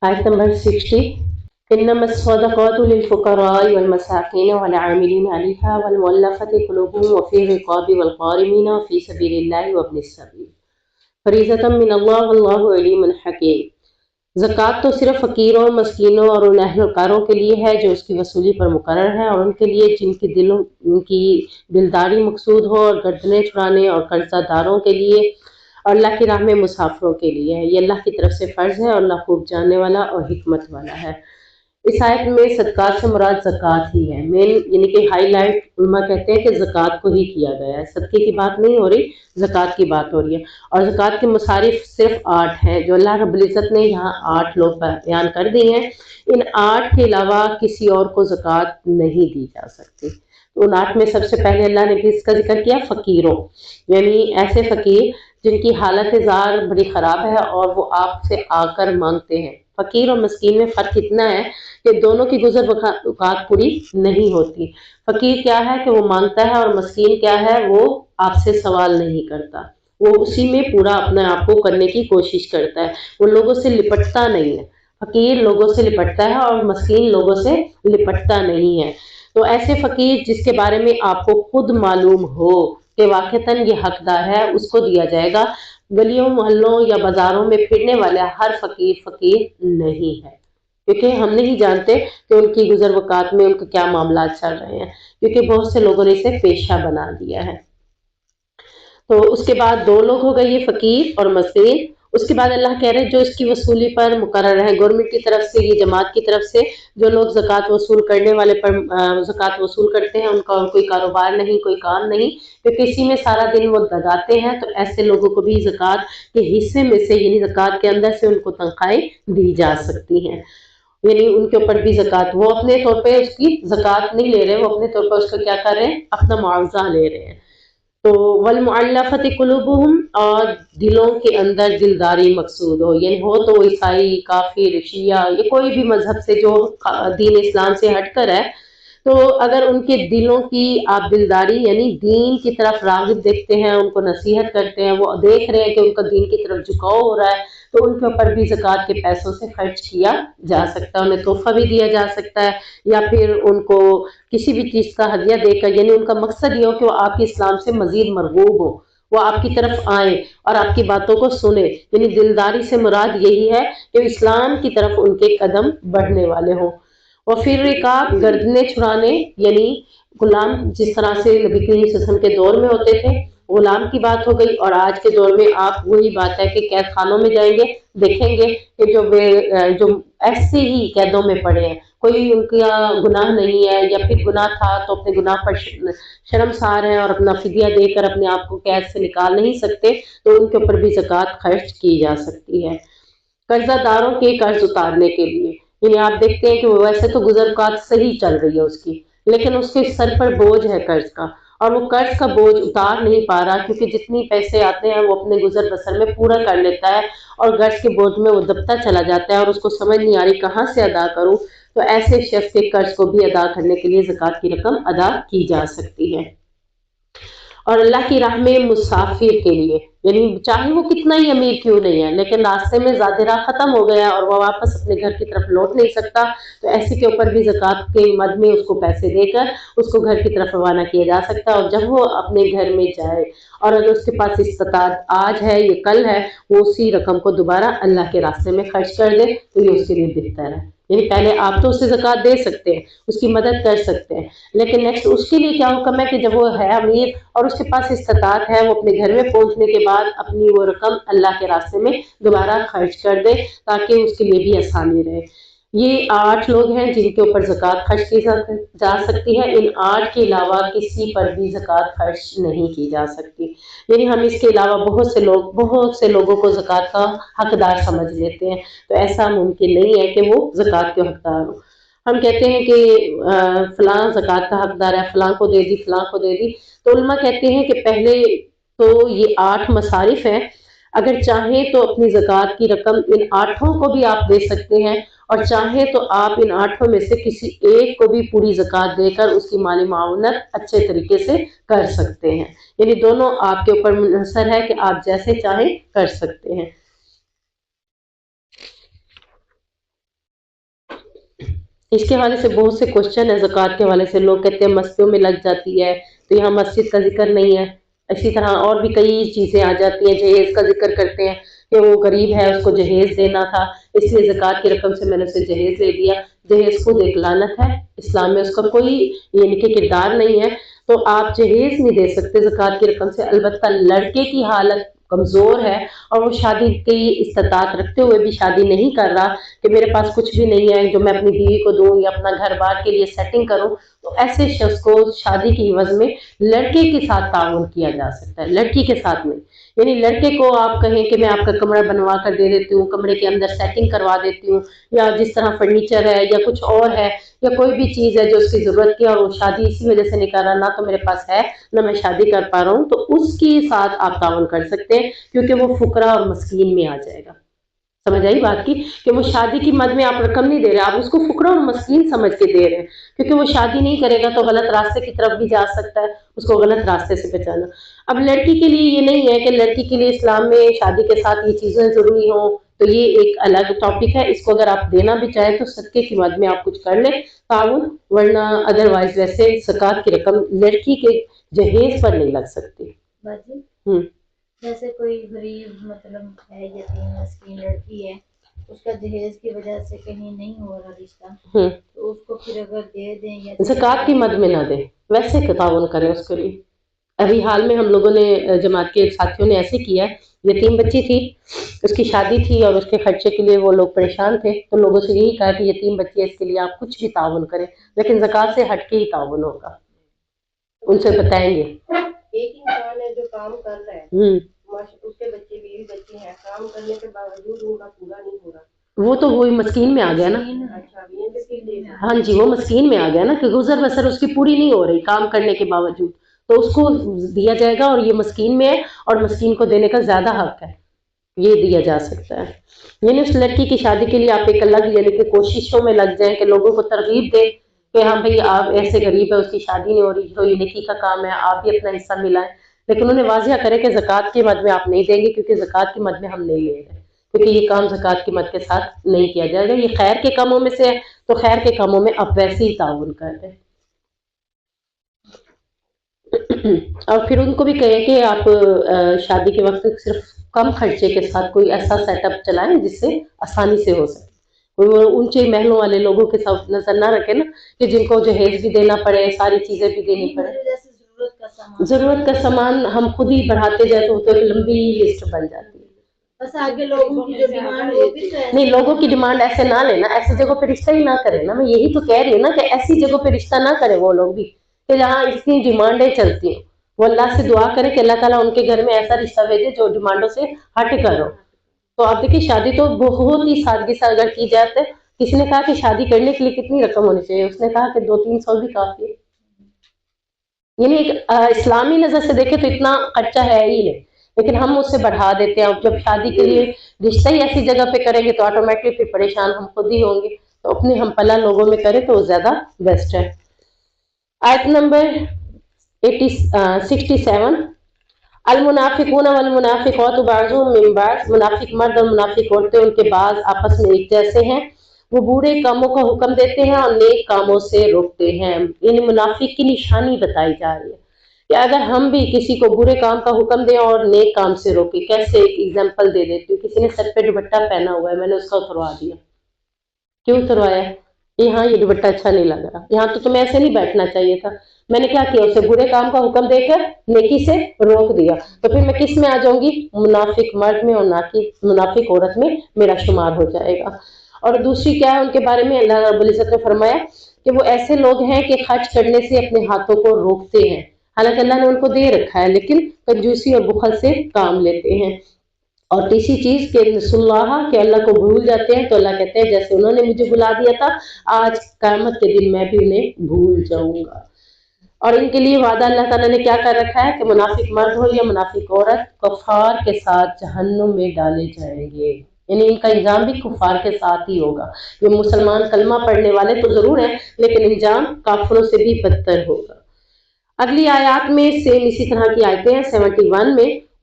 آیت نمبر 60 انما الصدقات للفقراء والمساکین والعاملین علیہا والمؤلفۃ قلوبهم وفی الرقاب والغارمین وفی سبیل اللہ وابن السبیل فریضۃ من اللہ واللہ علیم حکیم۔ زکوٰۃ تو صرف فقیروں، مسکینوں اور ان اہل کاروں کے لیے ہے جو اس کی وصولی پر مقرر ہے، اور ان کے لیے جن کی ان کی دلداری مقصود ہو، اور گردنیں چھڑانے اور قرضہ داروں کے لیے، اور اللہ کی راہ میں مسافروں کے لیے ہے۔ یہ اللہ کی طرف سے فرض ہے، اور اللہ خوب جاننے والا اور حکمت والا ہے۔ اس آیت میں صدقات سے مراد زکوٰۃ ہی ہے، مین یعنی کہ ہائی لائٹ علماء کہتے ہیں کہ زکوٰۃ کو ہی کیا گیا ہے، صدقے کی بات نہیں ہو رہی، زکوٰۃ کی بات ہو رہی ہے۔ اور زکوٰۃ کے مصارف صرف 8 ہیں جو اللہ رب العزت نے یہاں 8 لوگ بیان کر دی ہیں۔ ان 8 کے علاوہ کسی اور کو زکوٰۃ نہیں دی جا سکتی۔ ان 8 میں سب سے پہلے اللہ نے کس کا ذکر کیا؟ فقیروں، یعنی ایسے فقیر جن کی حالت زار بڑی خراب ہے اور وہ آپ سے آ کر مانگتے ہیں۔ فقیر اور مسکین میں فرق اتنا ہے کہ دونوں کی گزر اوقات پوری نہیں ہوتی۔ فقیر کیا ہے کہ وہ مانگتا ہے، اور مسکین کیا ہے؟ وہ آپ سے سوال نہیں کرتا، وہ اسی میں پورا اپنے آپ کو کرنے کی کوشش کرتا ہے، وہ لوگوں سے لپٹتا نہیں ہے۔ فقیر لوگوں سے لپٹتا ہے اور مسکین لوگوں سے لپٹتا نہیں ہے۔ تو ایسے فقیر جس کے بارے میں آپ کو خود معلوم ہو کہ واقعتاً یہ حقدار ہے، اس کو دیا جائے گا۔ گلیوں محلوں یا بازاروں میں پھرنے والا ہر فقیر فقیر نہیں ہے، کیونکہ ہم نہیں جانتے کہ ان کی گزر اوقات میں ان کے کیا معاملات چل رہے ہیں، کیونکہ بہت سے لوگوں نے اسے پیشہ بنا دیا ہے۔ تو اس کے بعد 2 لوگ ہو گئے، یہ فقیر اور مسکین۔ اس کے بعد اللہ کہہ رہے ہیں جو اس کی وصولی پر مقرر ہے، گورنمنٹ کی طرف سے، یہ جماعت کی طرف سے جو لوگ زکوٰۃ وصول کرنے والے پر زکوٰۃ وصول کرتے ہیں، ان کا کوئی کاروبار نہیں، کوئی کام نہیں، کیونکہ اسی میں سارا دن وہ دگاتے ہیں، تو ایسے لوگوں کو بھی زکوٰۃ کے حصے میں سے یعنی زکوٰۃ کے اندر سے ان کو تنخواہیں دی جا سکتی ہیں، یعنی ان کے اوپر بھی زکوٰۃ، وہ اپنے طور پہ اس کی زکوٰۃ نہیں لے رہے، وہ اپنے طور پر اس کا کیا کر رہے ہیں؟ اپنا معاوضہ لے رہے ہیں۔ تو والمؤلفۃ قلوبہم، اور دلوں کے اندر دلداری مقصود ہو، یعنی ہو تو عیسائی، کافر، شیعہ، یہ کوئی بھی مذہب سے جو دین اسلام سے ہٹ کر ہے، تو اگر ان کے دلوں کی آپ دلداری یعنی دین کی طرف راغب دیکھتے ہیں، ان کو نصیحت کرتے ہیں، وہ دیکھ رہے ہیں کہ ان کا دین کی طرف جھکاؤ ہو رہا ہے، تو ان کے اوپر بھی زکوٰۃ کے پیسوں سے خرچ کیا جا سکتا ہے، انہیں تحفہ بھی دیا جا سکتا ہے، یا پھر ان کو کسی بھی چیز کا ہدیہ دے کر، یعنی ان کا مقصد یہ ہو کہ وہ آپ کے اسلام سے مزید مرغوب ہو، وہ آپ کی طرف آئیں اور آپ کی باتوں کو سنیں، یعنی دلداری سے مراد یہی ہے کہ اسلام کی طرف ان کے قدم بڑھنے والے ہوں۔ اور پھر رقاب، گردنیں چھڑانے، یعنی غلام جس طرح سے نبی کریم صلی اللہ علیہ وسلم کے دور میں ہوتے تھے، غلام کی بات ہو گئی، اور آج کے دور میں آپ وہی بات ہے کہ قید خانوں میں جائیں گے، دیکھیں گے کہ جو ایسے ہی قیدوں میں پڑے ہیں، کوئی ان کا گناہ نہیں ہے، یا پھر گناہ تھا تو اپنے گناہ پر شرمسار ہیں اور اپنا فدیہ دے کر اپنے آپ کو قید سے نکال نہیں سکتے، تو ان کے اوپر بھی زکوٰۃ خرچ کی جا سکتی ہے۔ قرضہ داروں کے قرض اتارنے کے لیے، یعنی آپ دیکھتے ہیں کہ وہ ویسے تو گزر اوقات صحیح چل رہی ہے اس کی، لیکن اس کے سر پر بوجھ ہے قرض کا، اور وہ قرض کا بوجھ اتار نہیں پا رہا، کیونکہ جتنی پیسے آتے ہیں وہ اپنے گزر بسر میں پورا کر لیتا ہے، اور قرض کے بوجھ میں وہ دبتا چلا جاتا ہے، اور اس کو سمجھ نہیں آ رہی کہاں سے ادا کروں، تو ایسے شخص کے قرض کو بھی ادا کرنے کے لیے زکوٰۃ کی رقم ادا کی جا سکتی ہے۔ اور اللہ کی راہ میں مسافر کے لیے، یعنی چاہے وہ کتنا ہی امیر کیوں نہیں ہے، لیکن راستے میں زاد راہ ختم ہو گیا اور وہ واپس اپنے گھر کی طرف لوٹ نہیں سکتا، تو ایسے کے اوپر بھی زکوٰۃ کے مد میں اس کو پیسے دے کر اس کو گھر کی طرف روانہ کیا جا سکتا ہے، اور جب وہ اپنے گھر میں جائے اور اگر اس کے پاس استطاعت آج ہے یا کل ہے، وہ اسی رقم کو دوبارہ اللہ کے راستے میں خرچ کر دے، تو یہ اس کے لیے بہتر ہے۔ یعنی پہلے آپ تو اسے زکوٰۃ دے سکتے ہیں، اس کی مدد کر سکتے ہیں، لیکن نیکسٹ اس کے لیے کیا حکم ہے کہ جب وہ ہے امیر اور اس کے پاس استطاعت ہے، وہ اپنے گھر میں پہنچنے کے بعد اپنی وہ رقم اللہ کے راستے میں دوبارہ خرچ کر دے، تاکہ اس کے لیے بھی آسانی رہے۔ یہ 8 لوگ ہیں جن کے اوپر زکوٰۃ خرچ کی جا سکتی ہے، ان 8 کے علاوہ کسی پر بھی زکوٰۃ خرچ نہیں کی جا سکتی، یعنی ہم اس کے علاوہ بہت سے لوگوں کو زکوٰۃ کا حقدار سمجھ لیتے ہیں، تو ایسا ممکن نہیں ہے کہ وہ زکوٰۃ کے حقدار ہوں۔ ہم کہتے ہیں کہ فلاں زکوٰۃ کا حقدار ہے، فلاں کو دے دی، فلاں کو دے دی، تو علماء کہتے ہیں کہ پہلے تو یہ 8 مصارف ہیں، اگر چاہیں تو اپنی زکوٰۃ کی رقم ان 8 کو بھی آپ دے سکتے ہیں، اور چاہیں تو آپ ان 8 میں سے کسی ایک کو بھی پوری زکوٰۃ دے کر اس کی مالی معاونت اچھے طریقے سے کر سکتے ہیں، یعنی دونوں آپ کے اوپر منحصر ہے کہ آپ جیسے چاہیں کر سکتے ہیں۔ اس کے حوالے سے بہت سے کوشچن ہے زکوٰۃ کے حوالے سے، لوگ کہتے ہیں مسجدوں میں لگ جاتی ہے تو یہاں مسجد کا ذکر نہیں ہے، اسی طرح اور بھی کئی چیزیں آ جاتی ہیں، جہیز کا ذکر کرتے ہیں کہ وہ غریب ہے اس کو جہیز دینا تھا اس لیے زکوٰۃ کی رقم سے میں نے اسے جہیز دے دیا۔ جہیز خود ایک لعنت ہے، اسلام میں اس کا کوئی یعنی کہ کردار نہیں ہے، تو آپ جہیز نہیں دے سکتے زکوٰۃ کی رقم سے۔ البتہ لڑکے کی حالت کمزور ہے اور وہ شادی کی استطاعت رکھتے ہوئے بھی شادی نہیں کر رہا کہ میرے پاس کچھ بھی نہیں ہے جو میں اپنی بیوی کو دوں یا اپنا گھر بار کے لیے سیٹنگ کروں، تو ایسے شخص کو شادی کی عوض میں لڑکے کے ساتھ تعاون کیا جا سکتا ہے، لڑکی کے ساتھ نہیں۔ یعنی لڑکے کو آپ کہیں کہ میں آپ کا کمرہ بنوا کر دے دیتی ہوں، کمرے کے اندر سیٹنگ کروا دیتی ہوں، یا جس طرح فرنیچر ہے یا کچھ اور ہے یا کوئی بھی چیز ہے جو اس کی ضرورت کی اور وہ شادی اسی وجہ سے نہیں کر رہا، نہ تو میرے پاس ہے نہ میں شادی کر پا رہا ہوں، تو اس کے ساتھ آپ تعاون کر سکتے ہیں کیونکہ وہ فقراء اور مسکین میں آ جائے گا۔ سمجھ آئی بات کی کہ وہ شادی کی مد میں آپ رقم نہیں دے رہے، آپ اس کو فقراء اور مسکین سمجھ کے دے رہے ہیں، کیونکہ وہ شادی نہیں کرے گا تو غلط راستے کی طرف بھی جا سکتا ہے، اس کو غلط راستے سے بچانا۔ اب لڑکی کے لیے یہ نہیں ہے کہ لڑکی کے لیے اسلام میں شادی کے ساتھ یہ چیزیں ضروری ہوں، تو یہ ایک الگ ٹاپک ہے، اس کو اگر آپ دینا بھی چاہیں تو صدقے کی مد میں آپ کچھ کر لیں تعاون، ورنہ ادروائز ویسے زکوٰۃ کی رقم لڑکی کے جہیز پر نہیں لگ سکتی۔ جیسے کوئی غریب مطلب ہے، یتیم مسکین لڑکی ہے، اس کا جہیز کی وجہ سے کہیں نہیں ہو رہا رشتہ، تو اس کو پھر اگر دے دیں یا زکوٰۃ کی مد میں نہ دیں، ویسے تعاون کریں اس کے لیے۔ ابھی حال میں ہم لوگوں نے جماعت کے ساتھیوں نے ایسے کیا ہے، یتیم بچی تھی، اس کی شادی تھی اور اس کے خرچے کے لیے وہ لوگ پریشان تھے، تو لوگوں سے یہی کہا کہ یتیم بچی ہے اس کے لیے آپ کچھ بھی تعاون کریں، لیکن زکوٰۃ سے ہٹ کے ہی تعاون ہوگا، ان سے بتائیں گے۔ ایک انسان ہے جو کام کر رہا ہے، اس کے بچے بیوی بچے ہیں، کام کرنے کے باوجود ان کا پورا نہیں ہو رہا، وہ تو وہی مسکین میں آ گیا نا۔ ہاں جی، وہ مسکین میں آ گیا نا کہ گزر بسر اس کی پوری نہیں ہو رہی کام کرنے کے باوجود، تو اس کو دیا جائے گا، اور یہ مسکین میں ہے اور مسکین کو دینے کا زیادہ حق ہے، یہ دیا جا سکتا ہے۔ یعنی اس لڑکی کی شادی کے لیے آپ ایک الگ یعنی کہ کوششوں میں لگ جائیں کہ لوگوں کو ترغیب دیں کہ ہاں بھائی آپ ایسے غریب ہے اس کی شادی نہیں ہو رہی تو یہ نیکی کا کام ہے، آپ بھی اپنا حصہ ملائیں، لیکن انہیں واضح کریں کہ زکوٰۃ کی مد میں آپ نہیں دیں گے کیونکہ زکوٰۃ کی مد میں ہم نہیں لے رہے، کیونکہ یہ کام زکوٰۃ کی مد کے ساتھ نہیں کیا جائے گا، یہ خیر کے کاموں میں سے ہے، تو خیر کے کاموں میں آپ ویسے ہی تعاون کر دیں۔ اور پھر ان کو بھی کہیں کہ آپ شادی کے وقت صرف کم خرچے کے ساتھ کوئی ایسا سیٹ اپ چلائیں جس سے آسانی سے ہو سکے، وہ اونچے محلوں والے لوگوں کے ساتھ نظر نہ رکھے نا کہ جن کو جہیز بھی دینا پڑے، ساری چیزیں بھی دینی پڑے۔ ضرورت کا سامان ہم خود ہی بڑھاتے جائے تو ایک لمبی لسٹ بن جاتی ہے۔ بس آگے لوگوں کی جو ڈیمانڈ وہ بھی نہیں، لوگوں کی ڈیمانڈ ایسے نہ لینا، ایسی جگہوں پہ رشتہ ہی نہ کرے نا، میں یہی تو کہہ رہی ہوں نا کہ ایسی جگہوں پہ رشتہ نہ کرے وہ لوگ بھی کہ جہاں اتنی ڈیمانڈیں چلتی ہیں، وہ اللہ سے دعا کرے کہ اللہ تعالیٰ ان کے گھر میں ایسا رشتہ بھیجے جو ڈیمانڈوں سے ہٹ کر ہو۔ تو آپ دیکھیں شادی تو بہت ہی سادگی سے اگر کی جائے تو کسی نے کہا کہ شادی کرنے کے لیے کتنی رقم ہونی چاہیے، اس نے کہا کہ 200-300 بھی کافی ہے، یعنی ایک اسلامی نظر سے دیکھیں تو اتنا خرچہ ہے ہی نہیں، لیکن ہم اس سے بڑھا دیتے ہیں، جب شادی کے لیے رشتہ ہی ایسی جگہ پہ کریں گے تو آٹومیٹکلی پھر پریشان ہم خود ہی ہوں گے، تو اپنے ہم پلا لوگوں میں کریں تو وہ زیادہ بیسٹ ہے۔ آیت نمبر 67، المنافقون والمنافقات بعضهم من بعض، منافق مرد اور منافق عورتیں ان کے بعض آپس میں ایک جیسے ہیں، وہ برے کاموں کا حکم دیتے ہیں اور نیک کاموں سے روکتے ہیں، یعنی منافق کی نشانی بتائی جا رہی ہے کہ اگر ہم بھی کسی کو برے کام کا حکم دیں اور نیک کام سے روکیں، کیسے ایک ایگزامپل دے دیتی ہوں، کسی نے سر پہ دوپٹہ پہنا ہوا ہے، میں نے اس کا اتروا دیا، کیوں اتروایا؟ یہاں یہ دوپٹہ اچھا نہیں لگ رہا، یہاں تو تمہیں ایسے نہیں بیٹھنا چاہیے تھا، میں نے کیا کیا، اسے برے کام کا حکم دے کر نیکی سے روک دیا، تو پھر میں کس میں آ جاؤں گی؟ منافق مرد میں، اور نہ کہ منافق عورت میں میرا شمار ہو جائے گا۔ اور دوسری کیا ہے ان کے بارے میں، اللہ رب العزت نے فرمایا کہ وہ ایسے لوگ ہیں کہ خرچ کرنے سے اپنے ہاتھوں کو روکتے ہیں، حالانکہ اللہ نے ان کو دے رکھا ہے لیکن کنجوسی اور بخل سے کام لیتے ہیں۔ اور تیسری چیز کہ نسوا اللہ، کہ اللہ کو بھول جاتے ہیں، تو اللہ کہتے ہیں جیسے انہوں نے مجھے بھلا دیا تھا آج قیامت کے دن میں بھی انہیں بھول جاؤں گا۔ اور ان کے لیے وعدہ اللہ تعالیٰ نے کیا کر رکھا ہے کہ منافق مرد ہو یا منافق عورت کفار کے ساتھ جہنم میں ڈالے جائیں گے، یعنی ان کا انجام بھی کفار کے ساتھ ہی ہوگا۔ یہ مسلمان کلمہ پڑھنے والے تو ضرور ہیں لیکن انجام کافروں سے بھی بدتر ہوگا۔ اگلی آیات میں سیم اسی طرح کی آیتیں ہیں 71 میں،